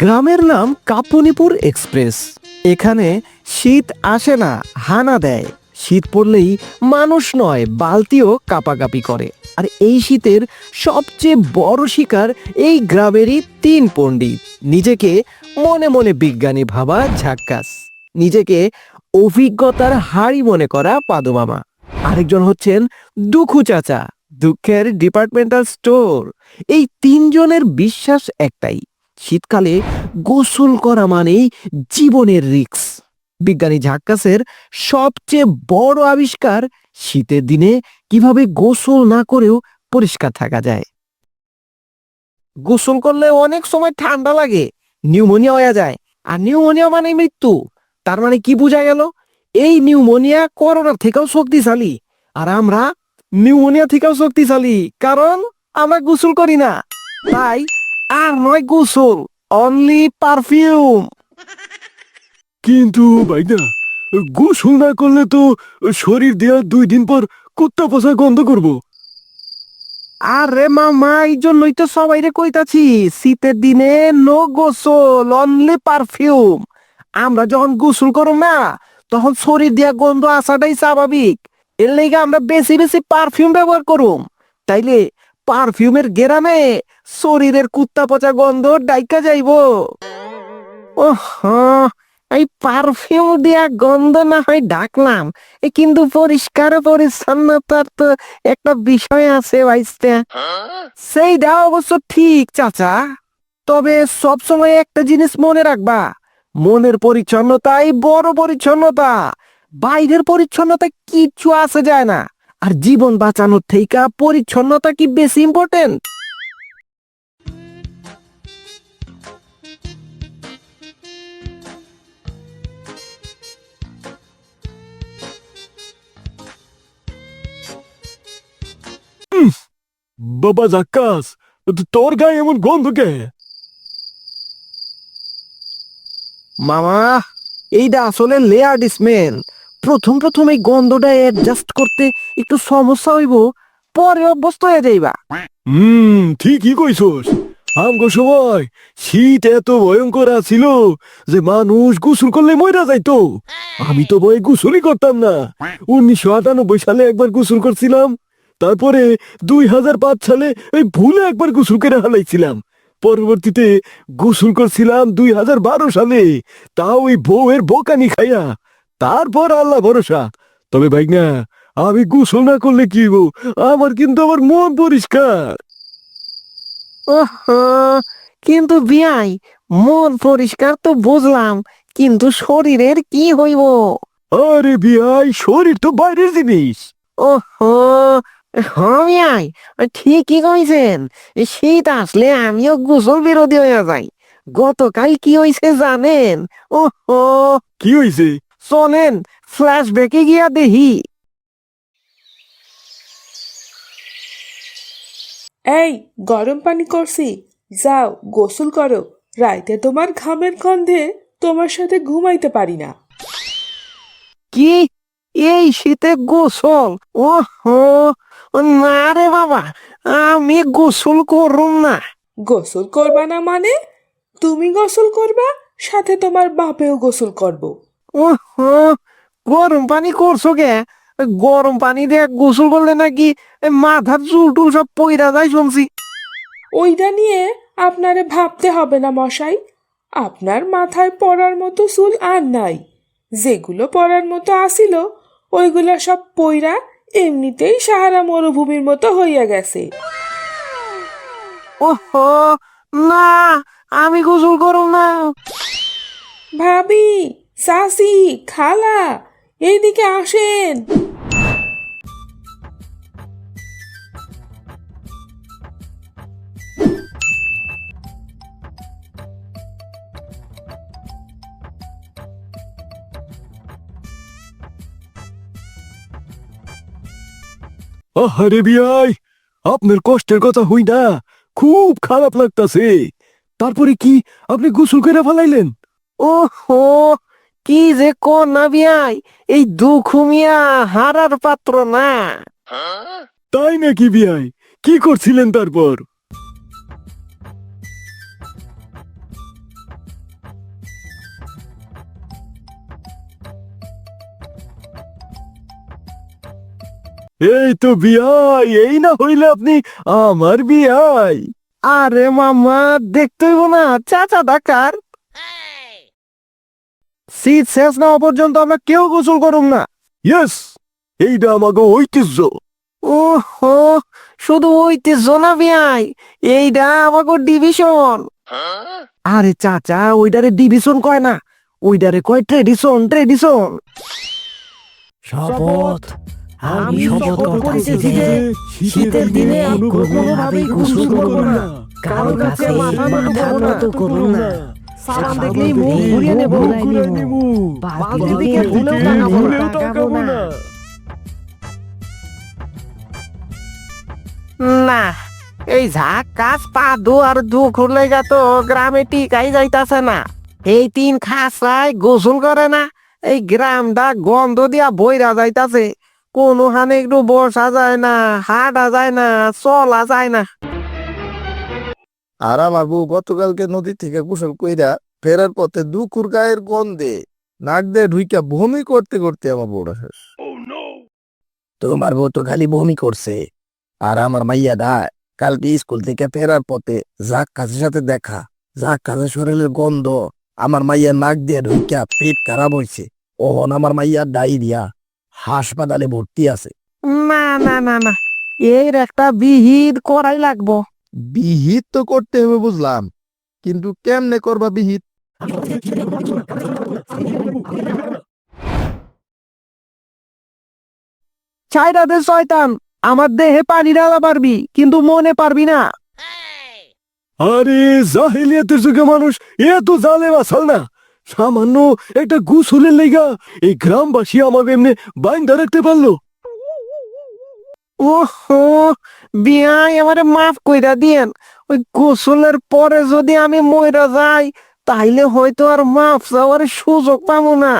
গ্রামের নাম কাপুনিপুর এক্সপ্রেস। এখানে শীত আসে না, হানা দেয়। শীত পড়লেই মানুষ নয়, বালতিও কাঁপাকাঁপি করে। আর এই শীতের সবচেয়ে বড় শিকার এই গ্রামেরই তিন পণ্ডিত। নিজেকে মনে মনে বিজ্ঞানী ভাবা ঝাক্কাস, নিজেকে অভিজ্ঞতার হাড়ি মনে করা পাদুমামা, আরেকজন হচ্ছেন দুখু চাচা, দুঃখের ডিপার্টমেন্টাল স্টোর। এই তিনজনের বিশ্বাস একটাই, শীতকালে গোসল করা মানেই জীবনের রিস্ক। বিজ্ঞানী ঝাক্কাসের সবচেয়ে বড় আবিষ্কার, শীতের দিনে কিভাবে গোসল না করেও পরিষ্কার থাকা যায়। গোসল করলে অনেক সময় ঠান্ডা লাগে, নিউমোনিয়া হয়ে যায়। আর নিউমোনিয়া মানে মৃত্যু। তার মানে কি বোঝা গেল? এই নিউমোনিয়া করোনার থেকেও শক্তিশালী। আর আমরা নিউমোনিয়া থেকেও শক্তিশালী, কারণ আমরা গোসল করি না। তাই আর নয় গোসল, অনলি পারফিউম। কিন্তু ভাইনা, গোসল না করলে তো শরীর দেওয়া 2 দিন পর কুত্তা পচা গন্ধ করবো। আরে মামা, এই জন্যই তো সবাইরে কইতাছি, শীতের দিনে নো গোসল, অনলি পারফিউম। আমরা যখন গোসল করব না, তখন শরীর দিয়া গন্ধ আসাটাই স্বাভাবিক। এর লেগে আমরা বেশি বেশি পারফিউম ব্যবহার করুম। তাইলে পারফিউমের গেরামে শরীরের কুত্তা পচা গন্ধ ডাইকা যাইবো। ওহ, এই পারফিউম দিয়া গন্ধ না হয় ডাকলাম, কিন্তু পরিষ্কার পরিচ্ছন্নতার তো একটা বিষয় আছে ভাইস্তে। সেইটা অবশ্য ঠিক চাচা, তবে সবসময় একটা জিনিস মনে রাখবা, মনের পরিচ্ছন্নতাই বড় পরিচ্ছন্নতা। বাইরের পরিচ্ছন্নতা কিচ্ছু আসে যায় না। আর জীবন বাঁচানোর থেকে পরিচ্ছন্নতা কি বেশি ইম্পর্টেন্ট? বাবা জাক্কাস, তোর গায়ে এমন গন্ধ কে? মামা, এইটা আসলে লেয়ার্ড স্মেল। প্রথম প্রথম এই গন্ধটা অ্যাডজাস্ট করতে একটু সমস্যা হইব, পরে অভ্যস্ত হয়ে যাইবা। ঠিকই কইছস। আমগো সময় শীত এত ভয়ঙ্কর ছিল যে মানুষ গোসল করলে মইরা যাইতো। আমি তো ভয়ে গোসলই করতাম না। 1998 সালে একবার গোসল করছিলাম, তারপরে 2005 সালে ওই ভুলে একবার গোসল করে হালাইছিলাম। পরবর্তীতে গোসল করছিলাম 2012 সালে, তাও ওই বউয়ের বোকানি খাইয়া। তারপর আল্লাহ ভরসা। তবে ভাইনা, আমি গোসল না করলে কি হইব? আমার কিন্তু আমার মন পরিষ্কার। ওহো, কিন্তু বিয়াই, মন পরিষ্কার তো বুঝলাম, কিন্তু শরীরের কি হইব? আরে বিয়াই, শরীর তো বাইরের জিনিস। ওহো, হ্যাঁ বিয়াই, ঠিকই কইছেন। শীত আসলে আমিও গোসল বিরোধী হয়ে যাই। গতকাল কি হয়েছে জানেন? ওহো, কি হইছে? চলেন ফ্ল্যাশব্যাকে গিয়া দেখি। এই, গরম পানি করছি, যাও গোসল করো। রাইতে তোমার ঘামের গন্ধে তোমার সাথে ঘুমাইতে পারি না। কি, এই শীতে গোসল? ওহো, না রে বাবা, আমি গোসল করুম না। গোসল করবা না মানে? তুমি গোসল করবা, সাথে তোমার বাপেও গোসল করব। ওহো, গরম পানি করছো কে? গরম পানি দিয়ে গোসল করলে নাকি মাথার চুল টুল সব পইরা যায় শুনছি। ওইটা নিয়ে আপনারে ভাবতে হবে না মশাই। আপনার মাথায় পড়ার মতো চুল আর নাই। যেগুলো পড়ার মতো আসিল, ওইগুলা সব পইরা এমনিতেই সাহারা মরুভূমির মতো হইয়া গেছে। ওহো, না, আমি গোসল করুম না। ভাবি, সাসি, খালা, এইদিকে আসেন। আরে বিয়াই, আপনার কষ্টের কথা হই না, খুব খারাপ লাগতাছে। তারপরে কি আপনি গোসল করে ফেলাইলেন? ওহো, কি যে কর না বিয়াই, এই দুখুমিয়া হারার পাত্র না। তাই নাকি বিয়াই? কি করছিলেন তারপর? এই তো বিয়াই, এই না হইলে আপনি আমার বিয়াই। আরে মামা দেখতে হইব না চাচা ডাকার। শীত শেষ না হওয়া পর্যন্ত আমরা কেউ গোসল করুম না। ইয়েস, এইটা আমাকে ঐতিহ্য। ওহো, শুধু ঐতিহ্য না বিয়াই, এইটা আমাকে ডিভিশন। আরে চাচা ওইটারে ডিভিশন কয় না, ওইটারে কয় ট্রেডিশন ট্রেডিশন। শপথ, আমি শপথ করতেছি যে শীতের দিনে কোনোভাবেই গোসল করব না, কারো কাছে মাথা নত করব না, সালাম দেখলেই মুখ ঘুরিয়ে নেব, বালতির দিকে ভুলেও তাকাবো না। না, এই ঝাঁক কাজ পা দু আর দুঃখ লেগা তো গ্রামে টিকাই যাইতাছে না। এই তিন খাসায় গোসল করে না, এই গ্রামটা গন্ধ দিয়া বইরা যাইতাছে। কোনো হানে একটু বসা যায় না, হাঁটা যায় না, চলা যায় না। আর আমার বউ গতকালকে নদী থেকে গোসল কইরা ফেরার পথে দুকুর গায়ের গন্ধে নাক দিয়ে ঢুইকা বমি করতে করতে আমার বউটা শেষ। তোমার বউ তো খালি বমি করছে, আর আমার মাইয়া দা কালকে স্কুল থেকে ফেরার পথে যাক কাজের সাথে দেখা, যাক কাজের শরীরের গন্ধ আমার মাইয়া নাক দিয়ে ঢুইকা পেট খারাপ হয়েছে। ওহন আমার মাইয়া ডায়রিয়া, হাসপাতালে ভর্তি আছে। না না না না, এর একটা বিহিত করাই লাগবো। বিহিত তো করতে হবে বুঝলাম, কিন্তু কেমনে করবা বিহিত? ছাইরা দে শয়তান, আমার দেহে পানি ঢালা পারবি কিন্তু মনে পারবি না। আরে জাহেলিয়াতের যুগে মানুষ এত জালে বাসাল না, সামান্য একটা গোসলের লেগা এই গ্রামবাসী আমাকে এমনি বাইন্ধা রাখতে পারলো। ওহো, বিয়াই আমারে মাফ কইরা দিয়েন। ওই গোসলের পরে যদি আমি মইরা যাই তাইলে হয়তো আর মাফ চাওয়ার সুযোগ পাবো না।